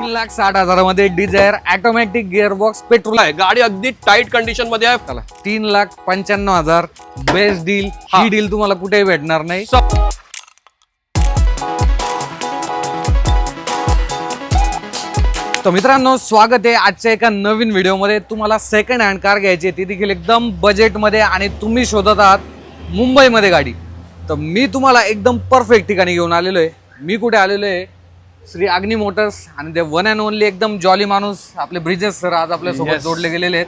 3,60,000 मध्ये Dzire automatic gearbox petrol आहे. गाडी अगदी टाईट कंडिशन मध्ये आहे. चला 3,95,000 बेस्ट डील. ही डील तुम्हाला कुठेही भेटणार नाही. तर मित्रांनो, स्वागत आहे आजच्या एका नवीन व्हिडिओमध्ये. तुम्हाला सेकंड हँड कार घ्यायची आहे, ती देखील एकदम बजेटमध्ये, आणि तुम्ही शोधत आहात मुंबईमध्ये गाडी. तर मी तुम्हाला एकदम परफेक्ट ठिकाणी घेऊन आलेलो आहे. मी कुठे आलेलो आहे? श्री अग्नी मोटर्स. आणि ते वन अँड ओनली एकदम जॉली माणूस आपले ब्रिजेश सर आज आपल्या सोबत जोडले गेलेले आहेत.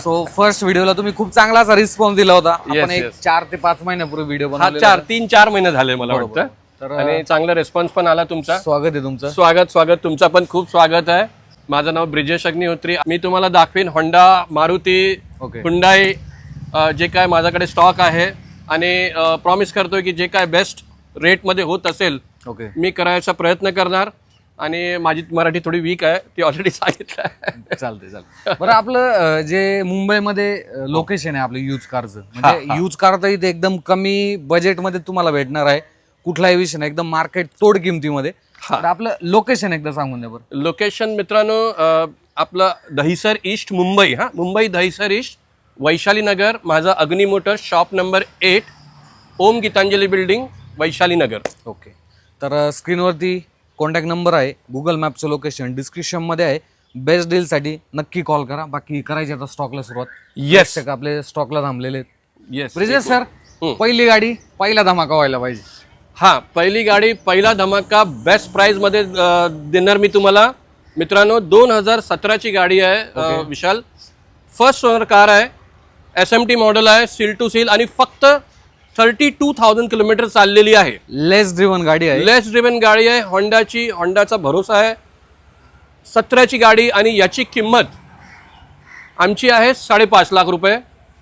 सो फर्स्ट व्हिडिओला तुम्ही खूप चांगला असा रिस्पॉन्स दिला होता. आपण एक 4 ते 5 महिन्यापूर्वी व्हिडिओ बनवला. 3-4 महिने झाले मला वाटतं. आणि चांगला रिस्पॉन्स पण आला तुमचा. स्वागत आहे तुमचं. स्वागत तुमचं पण खूप स्वागत आहे. माझं नाव ब्रिजेश अग्निहोत्री. मी तुम्हाला दाखवीन होंडा, मारुती, हुंडाई जे काय माझ्याकडे स्टॉक आहे, आणि प्रॉमिस करतोय की जे काय बेस्ट रेट मध्ये होत असेल मी करायचा प्रयत्न करणार. आणि माझी मराठी थोडी वीक आहे, ती ऑलरेडी सांगितलं. चालते. बरं, आपलं जे मुंबईमध्ये लोकेशन आहे आपलं यूज कारचं, म्हणजे यूज कार तर इथे एकदम कमी बजेटमध्ये तुम्हाला भेटणार आहे. कुठलाही विषय नाही, एकदम मार्केट तोड किमतीमध्ये. आपलं लोकेशन एकदा सांगून द्या बरं. लोकेशन मित्रांनो, आपलं दहिसर ईस्ट मुंबई. मुंबई दहिसर ईस्ट, वैशाली नगर. माझा अग्नी मोटर्स, शॉप नंबर 8, ओम गीतांजली बिल्डिंग, वैशाली नगर. ओके. तर स्क्रीनवरती कॉन्टॅक्ट नंबर आहे, गुगल मॅपचं लोकेशन डिस्क्रिप्शनमध्ये आहे. बेस्ट डीलसाठी नक्की कॉल करा. बाकी करायची आता स्टॉकला सुरुवात. येस, आपले स्टॉकला थांबलेले आहेत. येस ब्रिजेश सर, पहिली गाडी पहिला धमाका व्हायला पाहिजे. पहिली गाडी पहिला धमाका बेस्ट प्राइस मध्ये देणार मी तुम्हाला. मित्रांनो, 2017 गाडी आहे. विशाल फर्स्ट ओनर कार आहे. SMT मॉडेल आहे, सील टू सील, आणि फक्त 32,000 किलोमीटर चाललेली आहे. लेस ड्रिव्हन गाडी आहे. लेस ड्रिव्हन गाडी आहे. होंडाचा भरोसा आहे. 17 गाडी, आणि याची किंमत आमची आहे 5.5 लाख रुपये.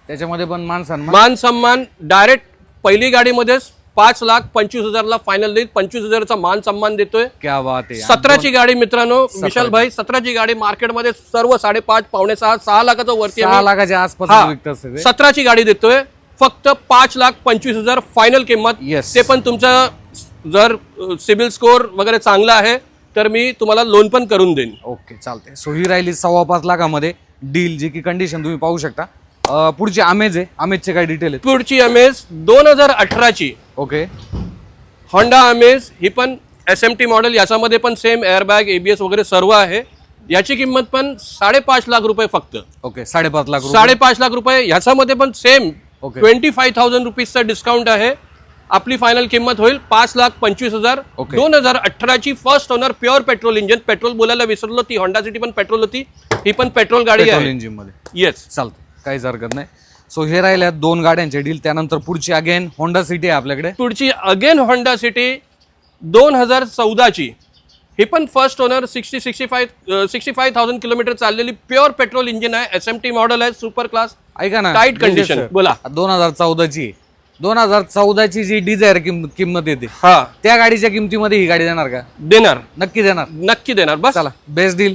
त्याच्यामध्ये पण मान सन्मान डायरेक्ट पहिली गाडीमध्येच 5,25,000 फायनल देईल. 25,000चा मान सन्मान देतोय. क्या बात आहे. 17 गाडी मित्रांनो, विशाल भाई, 17 गाडी मार्केटमध्ये सर्व 5.5, 5.5, 6 लाखाचं वरती, 6 लाखाच्या आसपास विकतात सगळे. 17 गाडी देतोय. फक्त 5,25,000 फायनल किंमत. ते पण तुमचं जर सिबिल स्कोर वगैरे चांगला आहे तर मी तुम्हाला लोन पण करून देईन. ओके, चालते. सो ही राहिली 5.25 लाखामध्ये डील, जी की कंडिशन तुम्ही पाहू शकता. पुढची अमेज आहे. अमेजचे काय डिटेल आहे? पुढची अमेज 2018ची. ओके. होंडा अमेज, ही पण SMT मॉडेल. याच्यामध्ये पण सेम एअरबॅग, ABS वगैरे सर्व आहे. याची किंमत पण 5.5 लाख रुपये फक्त. ओके, 5.5 लाख. 5.5 लाख रुपये. याच्यामध्ये पण सेम 25,000 रुपीजचा डिस्काउंट आहे. आपली फायनल किंमत होईल 5,25,000. 2018ची first owner, pure petrol engine. Petrol बोलायला विसरलो, ती होंडा सिटी पण पेट्रोल होती, ही पण पेट्रोल गाडी आहे इंजिन मध्ये. येस, चालतं, काहीच हरकत नाही. सो हे राहिल्या 2 गाड्यांचे डील. त्यानंतर पुढची अगेन होंडा सिटी आहे आपल्याकडे. पुढची अगेन होंडा सिटी 2014ची. ही पण फर्स्ट ओनर, 65,000 किलोमीटर चाललेली, प्युअर पेट्रोल इंजिन आहे. SMT मॉडेल आहे, सुपर क्लास. ऐका ना, टाईट कंडिशन. बोला. 2014ची 2014ची जी डिझायर किंमत येते, त्या गाडीच्या किमतीमध्ये ही गाडी देणार का? देणार, नक्की देणार. नक्की देणार. बस, चला, बेस्ट डील.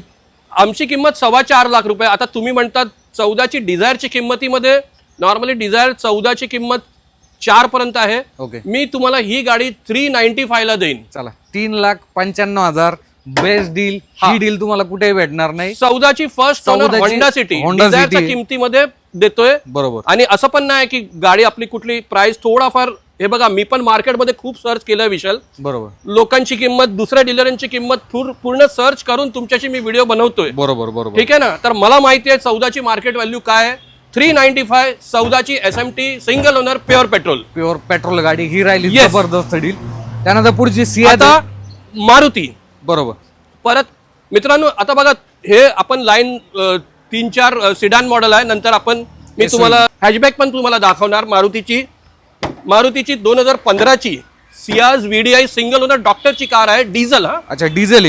आमची किंमत 4.25 लाख रुपये. आता तुम्ही म्हणतात 14ची डिझायरची किंमतीमध्ये, नॉर्मली डिझायर 14ची किंमत 4 पर्यंत आहे. ओके. मी तुम्हाला ही गाडी 395 ला देईन. चला, 3,95,000 बेस्ट डील. ही डील तुम्हाला कुठेही भेटणार नाही. 14ची फर्स्ट ओनर होंडा सिटी डिझायरच्या किमतीमध्ये देतोय. बरोबर. आणि असं पण नाही की गाडी आपली कुठली प्राइस थोडाफार, हे बघा, मी पण मार्केटमध्ये खूप सर्च केलं विशाल. बरोबर. लोकांची किंमत, दुसऱ्या डीलरांची किंमत पूर्ण सर्च करून तुमच्याशी मी व्हिडिओ बनवतोय. बरोबर. ठीक आहे ना. तर मला माहिती आहे 14ची मार्केट व्हॅल्यू काय आहे. 395. 14ची SMT single owner pure petrol गाडी. ही राहिली जबरदस्त डील. त्यानंतर पुढची आता मारुती. बरोबर. परत मित्रांनो, आता बघा, हे आपण लाईन 3-4 सिडान मॉडेल आहे. नंतर मी तुम्हाला हॅचबॅक पण तुम्हाला दाखवणार. मारुतीची 2015ची सियाज VDI सिंगल ओनर डॉक्टरची कार आहे. डिझेल. अच्छा, डिझेल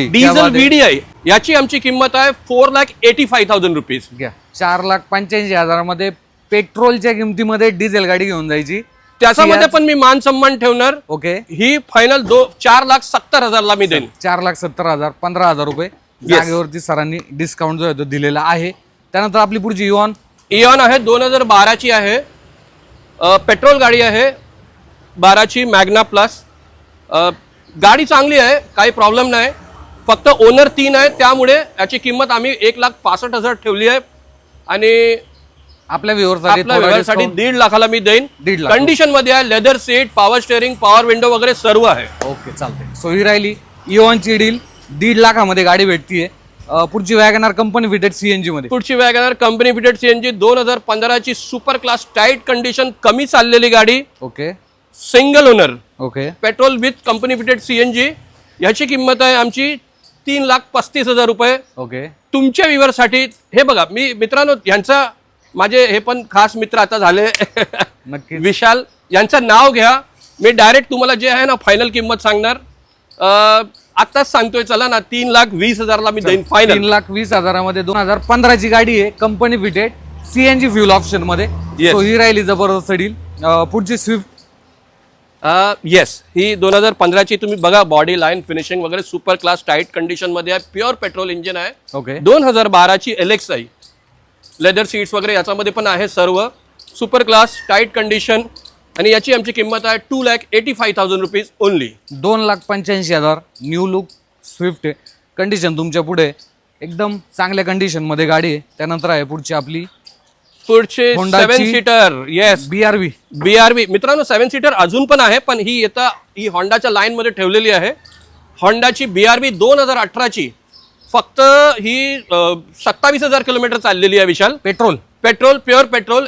VDI. याची आमची किंमत आहे 4,85,000 रुपीज. 4,85,000 मध्ये पेट्रोलच्या किमतीमध्ये डिझेल गाडी घेऊन जायची. त्याच्यामध्ये पण मी मान सन्मान ठेवणार. ओके. ही फायनल 4,70,000 ला मी देईन. 4,70,000, 15,000 रुपये जागेवरती सरांनी डिस्काउंट जो आहे तो दिलेला आहे. त्यानंतर आपली पुढची इऑन आहे. 2012ची आहे. पेट्रोल गाडी आहे. 12ची मॅग्ना प्लस. गाडी चांगली आहे, काही प्रॉब्लेम नाही. फक्त ओनर 3 आहे, त्यामुळे याची किंमत आम्ही 1,65,000 ठेवली आहे आणि आपल्या आपल्या व्यवहारासाठी व्ह्युअरसाठी 1.5 लाखाला मी देईन. 1.5 लाख. कंडिशन मध्ये आहे, leather seat, power steering, power window वगैरे सर्व आहे. ओके, चालतंय. सो ही राहिली इओनची डील. 1.5 लाखामध्ये गाडी भेटतीये. पुढची वॅगनार कंपनी फिटेड सीएनजी मध्ये. पुढची वॅगनर कंपनी फिटेड सीएनजी 2015 ची सुपर क्लास टाईट कंडिशन, कमी चाललेली गाडी, okay single owner, okay petrol with company fitted CNG. याची किंमत आहे आमची 3,35,000 रुपये. ओके. तुमच्या व्ह्युअरसाठी हे बघा, मी मित्रांनो यांचा, माझे हे पण खास मित्र आता झाले नक्की. विशाल, यांचं नाव घ्या. मी डायरेक्ट तुम्हाला जे आहे ना फायनल किंमत सांगणार. आताच सांगतोय, चला ना 3,20,000ला मी देईन फायनल. 3,20,000 मध्ये 2015 ची गाडी आहे, company fitted CNG fuel option मध्ये. Yes. सो ही राहिली जबरदस्त डील. पुढची स्विफ्ट. येस, ही 2015 ची तुम्ही बघा, बॉडी लाईन फिनिशिंग वगैरे सुपर क्लास टाईट कंडिशन मध्ये आहे. प्युअर पेट्रोल इंजिन आहे. ओके. 2012 ची LXi, लेदर सीट्स वगैरे याच्यामध्ये पण आहे, सर्व सुपर क्लास टाईट कंडिशन. आणि याची आमची किंमत आहे 2,85,000 rupees only. 2,85,000 new look Swift आहे. कंडिशन तुमच्या पुढे एकदम चांगल्या कंडिशन मध्ये गाडी आहे. त्यानंतर आहे पुढची आपली पुढचे Honda 7 ची सीटर. Yes, BRV. मित्रांनो 7 सीटर अजून पण आहे, पण ही होंडाच्या लाईन मध्ये ठेवलेली आहे. होंडाची BRV 2018 ची, फक्त ही 27,000 किलोमीटर चाललेली आहे Vishal. Petrol pure petrol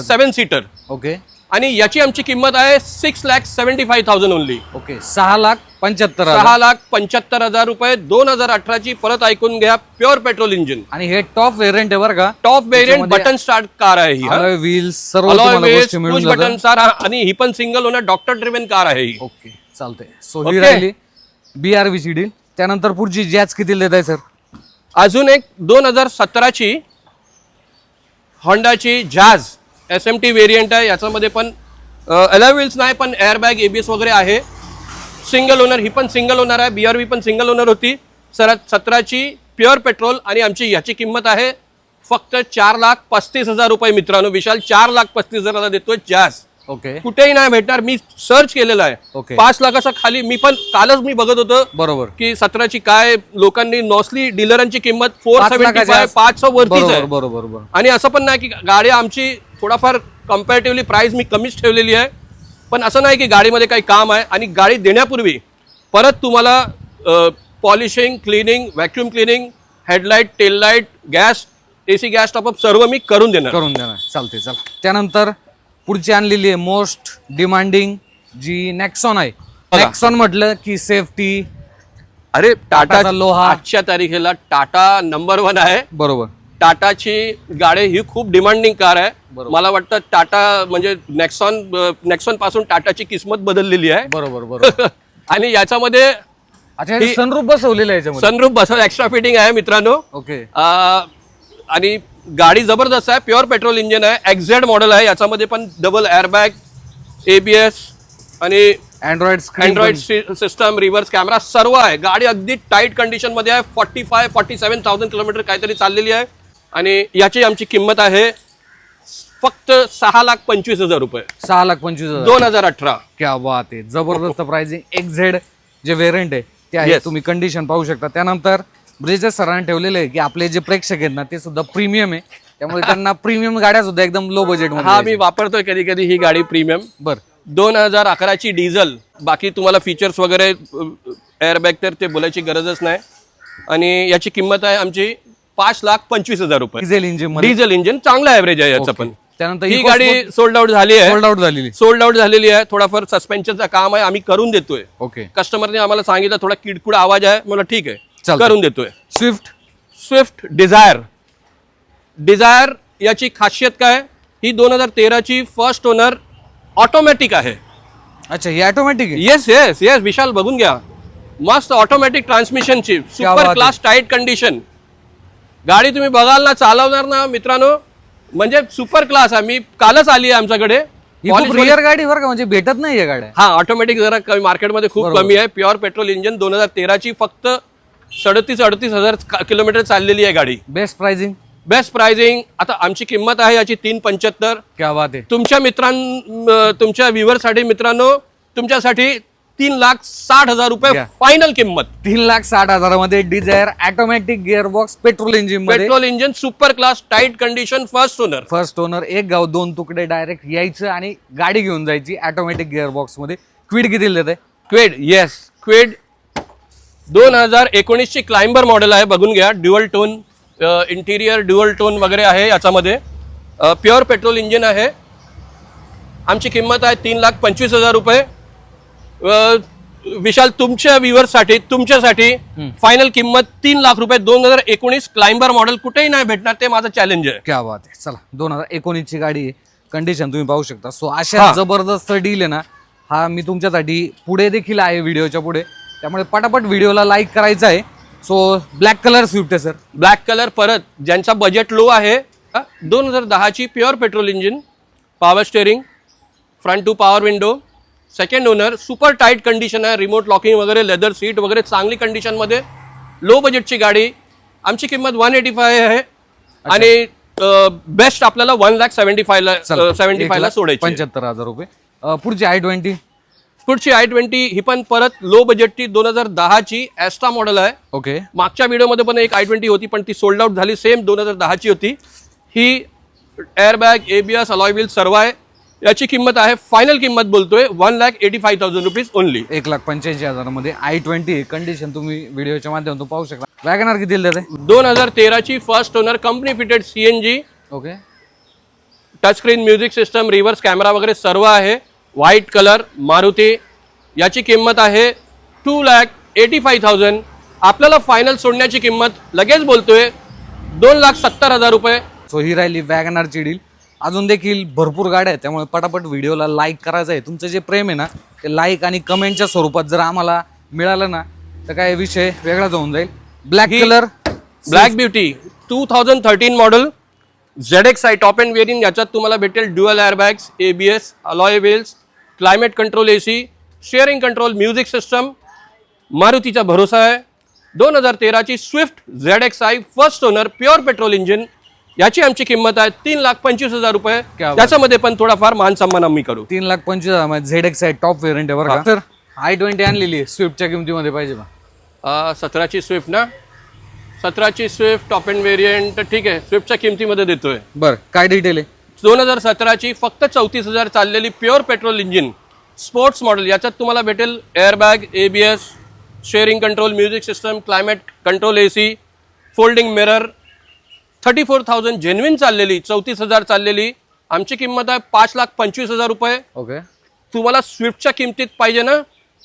7 seater. Okay. आणि याची आमची किंमत आहे 6,75,000 ओनली. ओके. 6,75,000. 6,75,000 रुपये. 2018 ची, परत ऐकून घ्या, प्युअर पेट्रोल इंजिन. आणि हे टॉप व्हेरियंट आहे बरं का. Top variant button start car आहे ही. अलॉय व्हील्स सर्व तुम्हाला गोष्टी मिळून जातात. बटन सार, आणि ही पण single owner doctor driven car आहे ही. ओके, चालतंय. सो ही राहिली BRV ची डील. त्यानंतर पुढची जॅज किती देत आहे सर? अजून एक 2017 ची होंडाची जॅज SMT व्हेरियंट आहे. याच्यामध्ये पण अलॉय व्हील्स नाही, पण एअरबॅग, ABS वगैरे आहे. सिंगल ओनर, ही पण सिंगल ओनर आहे. BRV पण सिंगल ओनर होती. 17 ची प्युअर पेट्रोल. आणि आमची याची किंमत आहे फक्त 4,35,000 रुपये. मित्रांनो विशाल 4,35,000ला देतोय जॅज. ओके. कुठेही नाही भेटणार. मी सर्च केलेलं आहे. ओके. 5 लाखाच्या खाली. मी पण कालच मी बघत होतो बरोबर की 17 ची काय लोकांनी नॉसली डीलरांची किंमत 475 500 वरतीच आहे. बरोबर. आणि असं पण नाही की गाडी आमची थोडाफार कम्पॅरेटिव्हली प्राइस मी कमीच ठेवलेली आहे. पण असं नाही की गाडीमध्ये काही काम आहे. आणि गाडी देण्यापूर्वी परत तुम्हाला polishing, cleaning, vacuum cleaning, headlight, tail light, gas, AC gas top up सर्व मी करून देणार. चालते. चला, त्यानंतर पुढची आणलेली आहे मोस्ट डिमांडिंग जी नेक्सॉन आहे. नेक्सॉन म्हटलं की सेफ्टी. अरे टाटाचा टाटा लोहा. आजच्या तारखेला टाटा नंबर 1 आहे. बरोबर. टाटाची गाडी ही खूप डिमांडिंग कार आहे. बरोबर. मला वाटतं टाटा म्हणजे नेक्सॉन पासून टाटाची किस्मत बदललेली आहे. बरोबर. आणि याच्यामध्ये अच्छा, सनरूफ बसवलेलं आहे याच्यामध्ये. सनरूफ बसव एक्स्ट्रा फिटिंग आहे मित्रांनो. ओके. आणि गाडी जबरदस्त आहे. प्युअर पेट्रोल इंजिन आहे. XZ मॉडेल आहे. याच्यामध्ये पण डबल एअरबॅग, ABS आणि अँड्रॉइड सिस्टम, रिव्हर्स कॅमेरा सर्व आहे. गाडी अगदी टाईट कंडिशन मध्ये आहे. 47,000 किलोमीटर काहीतरी चाललेली आहे. आणि याची आमची किंमत आहे फक्त 6,25,000 रुपये. 6,25,000. 2018. क्या बात आहे. जबरदस्त प्राइसिंग. XZ जे व्हेरियंट आहे ते आहे. तुम्ही कंडिशन पाहू शकता. त्यानंतर ब्रिजेस सरांनी ठेवलेले आहे की आपले जे प्रेक्षक आहेत ना ते सुद्धा प्रीमियम आहे. त्यामुळे त्यांना प्रीमियम गाड्या सुद्धा एकदम लो बजेट मध्ये. हा, मी वापरतोय कधी कधी ही गाडी प्रीमियम. 2011 ची डिझेल. बाकी तुम्हाला फीचर्स वगैरे एअरबॅग तर ते बोलायची गरजच नाही. आणि याची किंमत आहे आमची 5,25,000 रुपये. डिझेल इंजिन चांगला ॲव्हरेज आहे याचं पण. त्यानंतर ही गाडी सोल्ड आउट झालेली आहे. थोडाफार सस्पेन्शनचं काम आहे, आम्ही करून देतोय. ओके. कस्टमरने आम्हाला सांगितलं थोडा किडकुड आवाज आहे, मला ठीक आहे करून देतोय. स्विफ्ट डिझायर याची खासियत काय? ही 2013 ची फर्स्ट ओनर ऑटोमॅटिक आहे. अच्छा, ही ऑटोमॅटिक आहे. येस विशाल बघून घ्या. मस्त ऑटोमॅटिक ट्रान्समिशनची सुपर क्लास टाईट कंडिशन गाडी. तुम्ही बघाल ना, चालवणार ना मित्रांनो, म्हणजे सुपर क्लास आहे. मी कालच आली आहे आमच्याकडे. रिअर गाडी बरं का, म्हणजे भेटत नाहीये गाड्या. हा, ऑटोमॅटिक जरा मार्केटमध्ये खूप कमी आहे. प्युअर पेट्रोल इंजिन 2013 ची, फक्त 37,000 किलोमीटर चाललेली आहे गाडी. Best pricing. आता आमची किंमत आहे याची 3,75,000. क्या बात आहे. तुमच्या व्ह्युअरसाठी मित्रांनो, तुमच्यासाठी 3,60,000 रुपये Yeah. फायनल किंमत. 3,60,000 मध्ये Dzire automatic gearbox petrol engine मध्ये, petrol engine, super class, tight condition, first owner. First owner, एक गाव दोन तुकडे, डायरेक्ट यायचं आणि गाडी घेऊन जायची ऑटोमॅटिक गिअरबॉक्स मध्ये. क्विड किती देते? क्विड, येस क्विड 2019 ची क्लाइंबर मॉडेल आहे, बघून घ्या. Dual tone interior, dual tone वगैरे आहे याच्यामध्ये. प्युअर पेट्रोल इंजिन आहे. आमची किंमत आहे 3,25,000 रुपये. विशाल, तुमच्या व्ह्युअर्ससाठी, तुमच्यासाठी फायनल किंमत 3 लाख रुपये. 2019 क्लाइंबर मॉडेल कुठेही नाही भेटणार, ते माझं चॅलेंज आहे. क्या बात आहे. चला, 2019 ची गाडी आहे, कंडिशन तुम्ही पाहू शकता. सो अशा जबरदस्त डील आहे ना, हा मी तुमच्यासाठी पुढे देखील आहे व्हिडिओच्या पुढे, त्यामुळे पटापट व्हिडिओला लाईक करायचा आहे. सो ब्लॅक कलर स्विफ्ट आहे सर. ब्लॅक कलर, परत ज्यांचा बजेट लो आहे, 2010 ची pure petrol engine, power steering, front two power window, second owner, super tight condition आहे, रिमोट लॉकिंग वगैरे, लेदर सीट वगैरे चांगली कंडिशनमध्ये, लो बजेटची गाडी. आमची किंमत 185 आहे आणि बेस्ट आपल्याला 1,75,000 ला सोडायची. 75,000 रुपये. पुढची i20. पुढची i20 ही पण परत लो बजेटची 2010 ची ॲस्ट्रा मॉडेल आहे. ओके. मागच्या व्हिडिओमध्ये पण एक i20 होती, पण ती सोल्ड आउट झाली. सेम 2010 ची होती ही. एअरबॅग, ABS, अलॉय व्हील सर्व आहे. याची किंमत आहे, फायनल किंमत बोलतोय, 1,85,000 रुपीज ओनली. 1,85,000 मध्ये i20 कंडिशन तुम्ही व्हिडिओच्या माध्यमातून पाहू शकता. वॅगनर किती देते? 2013 ची first owner, company fitted CNG. Okay. Touch screen, music system, reverse camera वगैरे सर्व आहे. White colour, Maruti. याची किंमत आहे 2,85,000. आपल्याला फायनल सोडण्याची किंमत लगेच बोलतोय 2,70,000 रुपये. सो ही राहिली वॅगनरची डील. अजून देखील भरपूर गाड्या आहेत, त्यामुळे पटापट व्हिडिओला लाईक करायचं आहे. तुमचं जे प्रेम आहे ना, ते लाईक आणि कमेंटच्या स्वरूपात जर आम्हाला मिळालं ना, तर काय विषय वेगळाच होऊन जाईल. Black colour, black beauty 2013 model, ZXi top end variant. याच्यात तुम्हाला भेटेल dual airbags, ABS, alloy wheels, climate control, AC, steering control, music system. मारुतीचा भरोसा आहे. 2013 ची Swift ZXi first owner, pure petrol engine. याची आमची किंमत आहे 3,25,000 रुपये. त्याच्यामध्ये पण थोडाफार मान सन्मान आम्ही करू. 3,25,000 ZXi टॉप व्हेरियंट आहे बरं का. तर i20 आणलेली आहे, स्विफ्टच्या किमतीमध्ये पाहिजे का? 17 ची स्विफ्ट ना, 17 ची स्विफ्ट टॉप एंड वेरियंट, ठीक आहे, स्विफ्टच्या किमतीमध्ये देतोय. बरं, काय डिटेल आहे? 2017 ची फक्त 34,000 चाललेली pure petrol engine, sports model. याच्यात तुम्हाला भेटेल airbag, ABS, sharing control, music system, climate control, AC, folding mirror. 34,000 genuine चाललेली, 34,000 चाललेली. आमची किंमत आहे 5,25,000 रुपये. ओके. तुम्हाला स्विफ्टच्या किमतीत पाहिजे ना,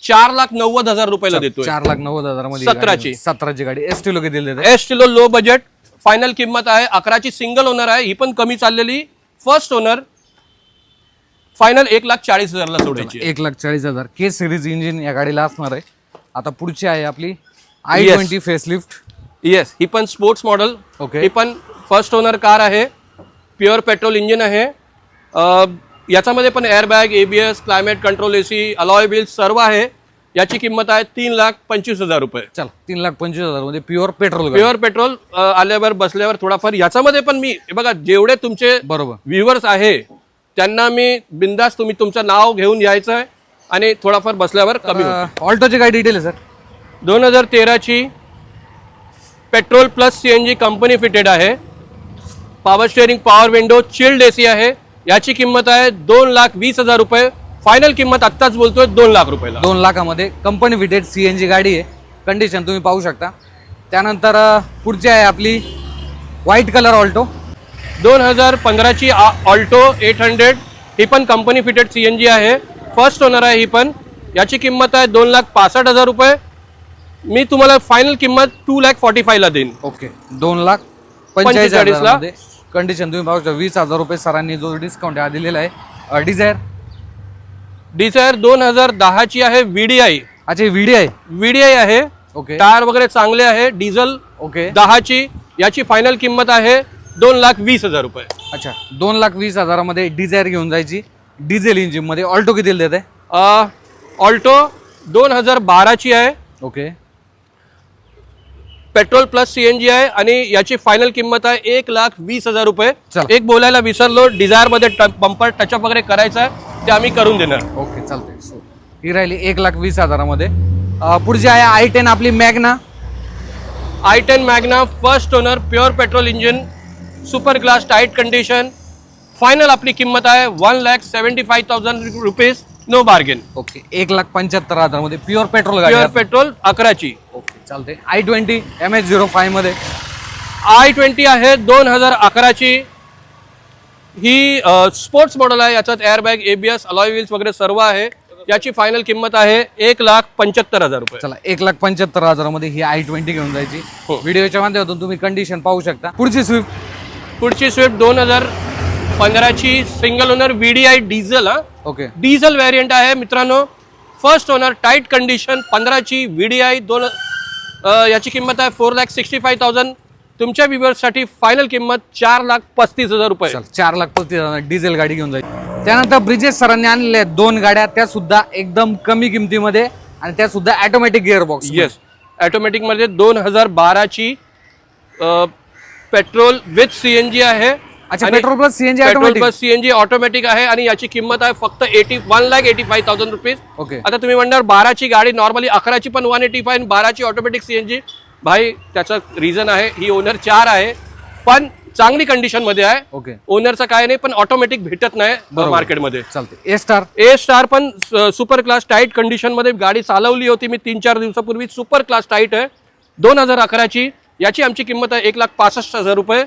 4,90,000 रुपयाला देतोय. 4,90,000 मध्ये 17ची गाडी. एस्टिलो किती देते? एस्टिलो लो बजेट, फायनल किंमत आहे 11ची सिंगल ओनर आहे. ही पण कमी चाललेली, फर्स्ट ओनर. फायनल 1,40,000 ला सोडायची. 1,40,000 के सिरीज इंजिन या गाडीला असणार आहे. आता पुढची आहे आपली i20 फेसलिफ्ट. येस, ही पण स्पोर्ट्स मॉडेल. ओके. ही पण फर्स्ट ओनर कार आहे, प्युअर पेट्रोल इंजिन आहे. याच्यामध्ये पण airbag, ABS, climate control, AC, alloy wheels सर्व आहे. याची किंमत आहे 3,25,000 रुपये. चला, 3,25,000 मध्ये प्युअर पेट्रोल. प्युअर पेट्रोल आल्यावर बसल्यावर थोडाफार. याच्यामध्ये पण मी बघा, जेवढे तुमचे बरोबर व्ह्युअर्स आहे त्यांना मी बिंदास, तुम्ही तुमचं नाव घेऊन यायचं आहे आणि थोडाफार बसल्यावर कमी. ऑल्टोची काय डिटेल आहे सर? 2013 ची petrol plus CNG company fitted आहे. Power steering, power window, chilled AC आहे. याची किंमत आहे 2,20,000 रुपये. फायनल किंमत आत्ताच बोलतोय 2 लाख रुपयाला. 2 लाखामध्ये कंपनी फिटेड CNG गाडी आहे. कंडिशन तुम्ही पाहू शकता. त्यानंतर पुढची आहे आपली व्हाईट कलर ऑल्टो. 2015 ची ऑल्टो 800. ही पण कंपनी फिटेड CNG आहे, फर्स्ट ओनर आहे ही पण. याची किंमत आहे 2,65,000 रुपये. मी तुम्हाला फायनल किंमत 2,45,000 ला देईन. ओके. 2,45,000 ला कंडिशन तुम्ही पाहू शकता. 20,000 रुपये सरांनी जो डिस्काउंट हा दिलेला आहे. डिझायर 2010 ची आहे, VDI. अच्छा, VDI आहे. ओके. टायर वगैरे चांगले आहे, डिझेल. ओके. 10 ची. याची फायनल किंमत आहे 2,20,000 रुपये. अच्छा, 2,20,000 मध्ये डिझायर घेऊन जायची, डिझेल इंजिन मध्ये. ऑल्टो किती देते? ऑल्टो 2012 ची आहे. ओके. पेट्रोल प्लस CNG आहे आणि याची फायनल किंमत आहे 1,20,000 रुपये. एक बोलायला विसरलो, डिझायर मध्ये बंपर टचअप वगैरे करायचं आहे, ते आम्ही करून देणार. ओके, चालतंय. ही राहिली 1,20,000मध्ये. पुढची आहे i10 आपली Magna. i10 Magna first owner, pure petrol engine, super class, tight condition. Final आपली किंमत आहे 1,75,000 रुपीज, नो बार्गेन. ओके, 1,75,000मध्ये प्युअर पेट्रोल गाडी. प्युअर पेट्रोल 11ची. ओके, चालते. i20 MH05 मध्ये. i20 आहे 2011ची. ही स्पोर्ट्स मॉडेल आहे. याच्यात एअरबॅग, ABS, अलॉय व्हील्स वगैरे सर्व आहे. याची फायनल किंमत आहे 1,75,000 रुपये. चला, 1,75,000मध्ये ही i20 घेऊन जायची. व्हिडिओच्या माध्यमातून तुम्ही कंडिशन पाहू शकता. पुढची स्विफ्ट 2015ची single owner VDI diesel. Okay, diesel variant आहे मित्रांनो. फर्स्ट ओनर, टाईट कंडिशन, 15ची VDI. याची किंमत आहे 4,65,000. तुमच्या व्ह्यूअर्ससाठी फायनल किंमत 4,35,000 रुपये. 4,35,000 डिझेल गाडी घेऊन जायची. त्यानंतर ब्रिजेश सरांनी आणलेल्या 2 गाड्या, त्या सुद्धा एकदम कमी किमतीमध्ये आणि त्या सुद्धा ऑटोमॅटिक गिअरबॉक्स. येस, ऑटोमॅटिक मध्ये 2012ची पेट्रोल विथ CNG आहे. अच्छा, petrol plus CNG petrol automatic. Plus CNG automatic आहे आणि याची किंमत आहे फक्त 1,85,000 रुपीज. ओके, आता तुम्ही म्हणणार 12ची गाडी, नॉर्मली 11ची पण 185 आणि 12ची ऑटोमॅटिक CNG. भाई, त्याचं रिझन आहे ही ओनर 4 आहे पण चांगली कंडिशन मध्ये आहे. ओके, ओनरचं काय नाही, पण ऑटोमॅटिक भेटत नाही मार्केटमध्ये. चालते. A स्टार पण सुपर क्लास टाईट कंडिशन मध्ये गाडी चालवली होती मी 3-4 दिवसापूर्वी. सुपर क्लास टाईट आहे 2011ची. याची आमची किंमत आहे 1,65,000 रुपये.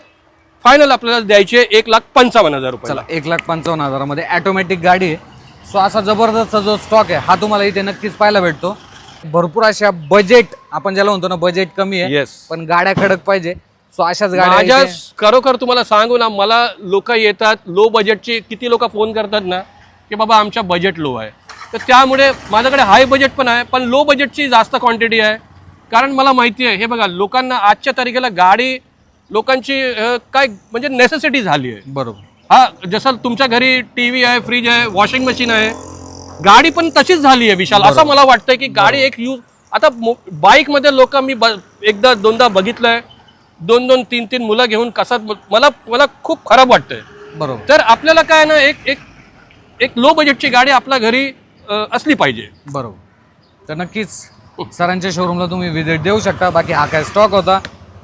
फायनल आपल्याला द्यायची आहे 1,55,000 रुपये. चला, 1,55,000मध्ये ऑटोमॅटिक गाडी आहे. सो असा जबरदस्त जो स्टॉक आहे हा तुम्हाला इथे नक्कीच पाहायला भेटतो. भरपूर अशा बजेट, आपण ज्याला म्हणतो ना बजेट कमी आहे येस, पण गाड्या खडक पाहिजे, सो अशाच गाड्या माझ्या इथे. खरोखर तुम्हाला सांगू ना, मला लोक येतात लो बजेटचे, किती लोक फोन करतात ना की बाबा आमच्या बजेट लो आहे. तर त्यामुळे माझ्याकडे हाय बजेट पण आहे पण लो बजेटची जास्त क्वांटिटी आहे. कारण मला माहिती आहे, हे बघा, लोकांना आजच्या तारखेला गाडी लोकांची काय म्हणजे नेसेसिटी झाली आहे. बरोबर. हा, जसं तुमच्या घरी TV आहे, फ्रीज आहे, वॉशिंग मशीन आहे, गाडी पण तशीच झाली आहे विशाल. असं मला वाटतंय की गाडी एक यूज. आता बाईक मध्ये लोक मी एकदा दोनदा बघितलंय, 2-2, 3-3 मुलं घेऊन कसा, मला खूप खराब वाटतंय. बरोबर. तर आपल्याला काय ना, एक लो बजेटची गाडी आपल्या घरी असली पाहिजे. बरोबर. तर नक्कीच सरांच्या शोरूमला तुम्ही व्हिजिट देऊ शकता. बाकी हा काय स्टॉक होता.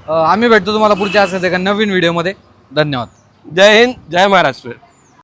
आम्ही भेटतो तुम्हाला पुढच्या असाच एका नवीन व्हिडिओमध्ये. धन्यवाद. जय हिंद, जय महाराष्ट्र.